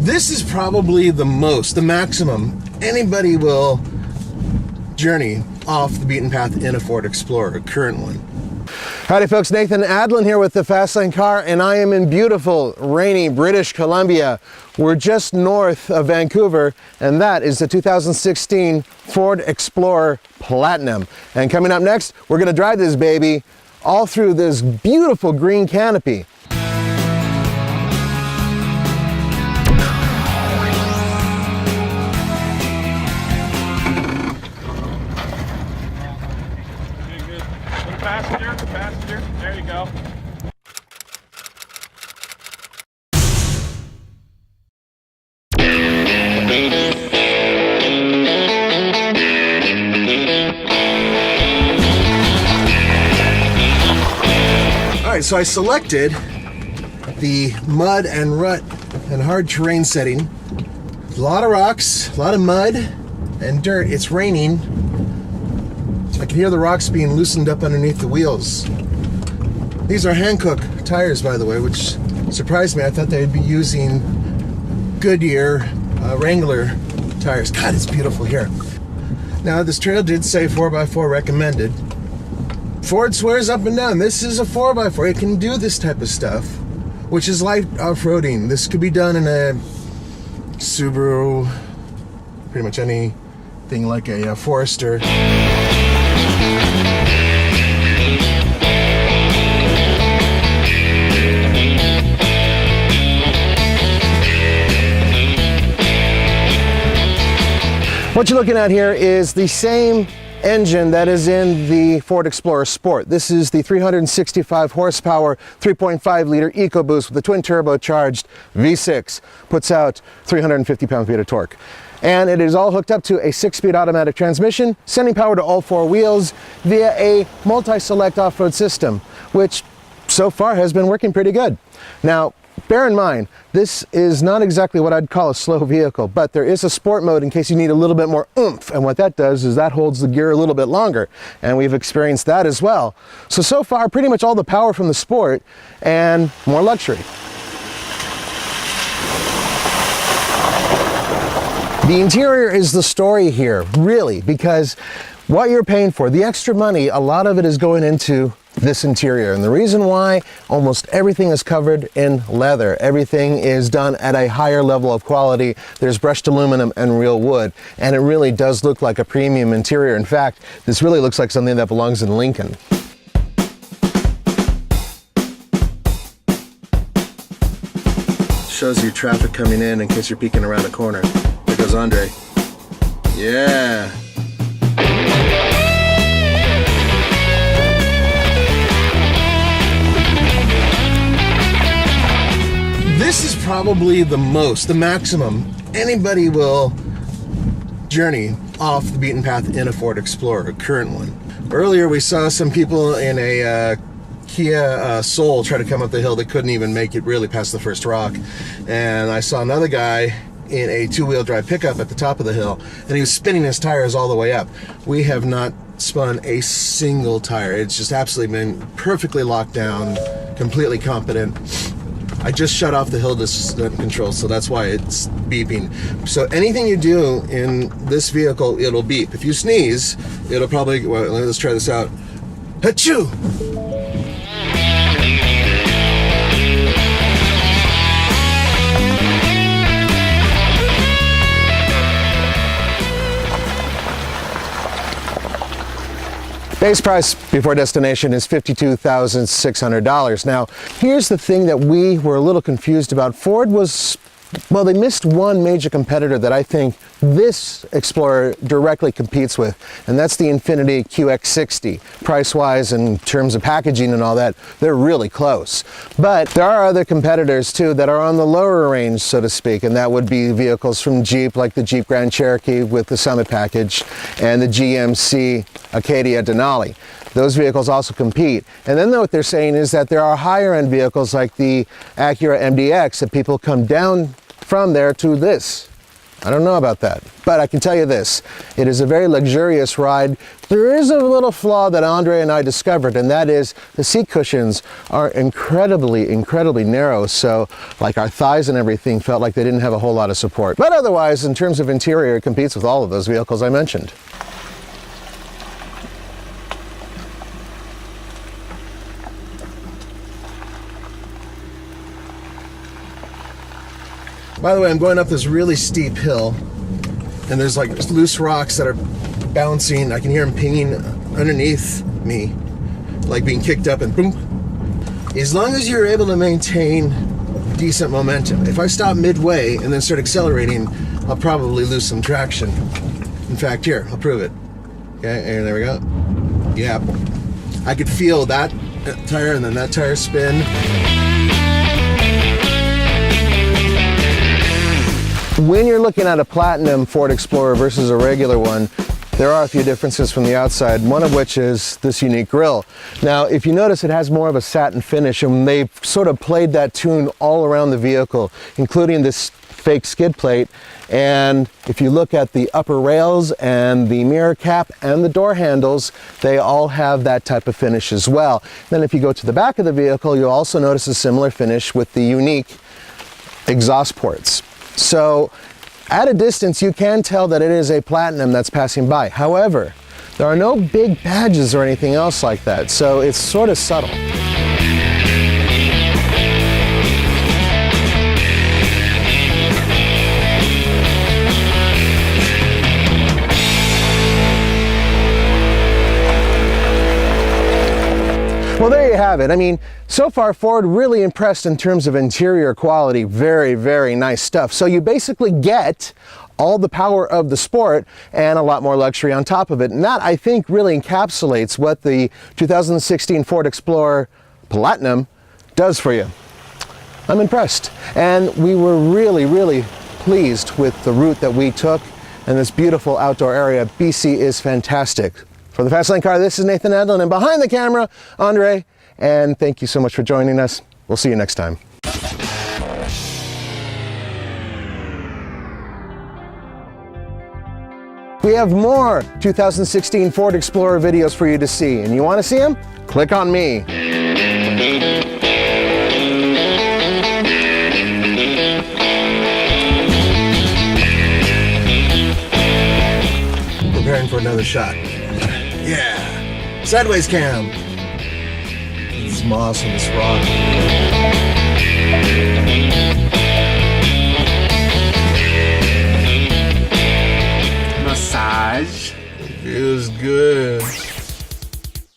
This is probably the maximum anybody will journey off the beaten path in a Ford Explorer, a current one. Howdy folks, Nathan Adlin here with the Fastlane Car, and I am in beautiful, rainy British Columbia. We're just north of Vancouver, and that is the 2016 Ford Explorer Platinum. And coming up next, we're gonna drive this baby all through this beautiful green canopy. Passenger, there you go. All right, so I selected the mud and rut and hard terrain setting. A lot of rocks, a lot of mud and dirt. It's raining. I can hear the rocks being loosened up underneath the wheels. These are Hankook tires, by the way, which surprised me. I thought they'd be using Goodyear Wrangler tires. God, it's beautiful here. Now, this trail did say 4x4 recommended. Ford swears up and down, this is a 4x4. It can do this type of stuff, which is light off-roading. This could be done in a Subaru, pretty much anything like a Forester. What you're looking at here is the same engine that is in the Ford Explorer Sport. This is the 365 horsepower, 3.5 liter EcoBoost with a twin turbocharged V6. Puts out 350 pound-feet of torque. And it is all hooked up to a 6-speed automatic transmission, sending power to all 4 wheels via a multi-select off-road system, which so far has been working pretty good. Now, bear in mind, this is not exactly what I'd call a slow vehicle, but there is a sport mode in case you need a little bit more oomph, and what that does is that holds the gear a little bit longer, and we've experienced that as well. So far, pretty much all the power from the sport and more luxury. The interior is the story here, really, because what you're paying for, the extra money, a lot of it is going into this interior. And the reason why, almost everything is covered in leather. Everything is done at a higher level of quality. There's brushed aluminum and real wood. And it really does look like a premium interior. In fact, this really looks like something that belongs in Lincoln. Shows you traffic coming in case you're peeking around a corner. There goes Andre. Yeah. This is probably the maximum anybody will journey off the beaten path in a Ford Explorer, a current one. Earlier we saw some people in a Kia Soul try to come up the hill. They couldn't even make it really past the first rock. And I saw another guy in a 2-wheel drive pickup at the top of the hill, and he was spinning his tires all the way up. We have not spun a single tire. It's just absolutely been perfectly locked down, completely competent. I just shut off the hill descent control, so that's why it's beeping. So anything you do in this vehicle, it'll beep. If you sneeze, it'll probably, well, let's try this out. Achoo! Base price before destination is $52,600. Now, here's the thing that we were a little confused about. Ford was, well, they missed one major competitor that I think this Explorer directly competes with, and that's the Infiniti QX60. Price-wise, in terms of packaging and all that, they're really close. But there are other competitors too that are on the lower range, so to speak, and that would be vehicles from Jeep, like the Jeep Grand Cherokee with the Summit package, and the GMC Acadia Denali. Those vehicles also compete. And then what they're saying is that there are higher end vehicles like the Acura MDX that people come down from there to this. I don't know about that. But I can tell you this, it is a very luxurious ride. There is a little flaw that Andre and I discovered, and that is the seat cushions are incredibly narrow. So like our thighs and everything felt like they didn't have a whole lot of support. But otherwise, in terms of interior, it competes with all of those vehicles I mentioned. By the way, I'm going up this really steep hill, and there's like loose rocks that are bouncing. I can hear them pinging underneath me, like being kicked up and boom. As long as you're able to maintain decent momentum. If I stop midway and then start accelerating, I'll probably lose some traction. In fact, here, I'll prove it. Okay, and there we go. Yeah, I could feel that tire and then that tire spin. When you're looking at a Platinum Ford Explorer versus a regular one, there are a few differences from the outside, one of which is this unique grille. Now, if you notice, it has more of a satin finish, and they've sort of played that tune all around the vehicle, including this fake skid plate. And if you look at the upper rails and the mirror cap and the door handles, they all have that type of finish as well. Then if you go to the back of the vehicle, you'll also notice a similar finish with the unique exhaust ports. So at a distance, you can tell that it is a Platinum that's passing by. However, there are no big badges or anything else like that, so it's sort of subtle. Well, there you have it. I mean, so far Ford really impressed in terms of interior quality. Very nice stuff. So you basically get all the power of the Sport and a lot more luxury on top of it. And that, I think, really encapsulates what the 2016 Ford Explorer Platinum does for you. I'm impressed. And we were really pleased with the route that we took and this beautiful outdoor area. BC is fantastic. For the Fastlane Car, this is Nathan Edlin, and behind the camera, Andre, and thank you so much for joining us. We'll see you next time. We have more 2016 Ford Explorer videos for you to see, and you want to see them? Click on me. Preparing for another shot. Yeah, sideways cam. This moss and this rock. Massage. It feels good.